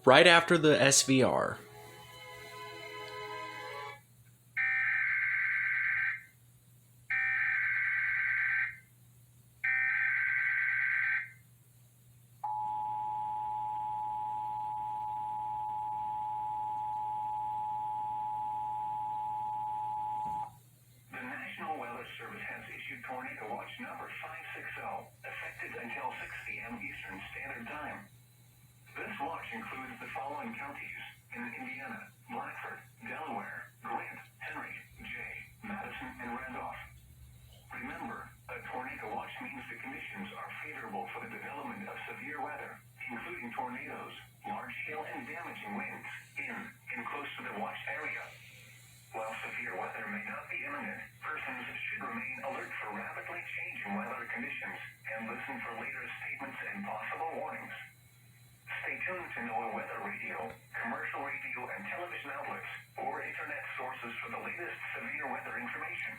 right after the SVR. The National Weather Service has issued Tornado Watch number 560, effective until 6 p.m. Eastern Standard Time. This watch includes the following counties in Indiana: Blackford, Delaware, Grant, Henry, Jay, Madison, and Randolph. Remember, a tornado watch means the conditions are favorable for the development of severe weather, including tornadoes, large hail, and damaging winds in and close to the watch area. While severe weather may not be imminent, persons should remain alert for rapidly changing weather conditions and listen for later statements and possible warnings. Stay tuned to NOAA weather radio, commercial radio and television outlets, or internet sources for the latest severe weather information.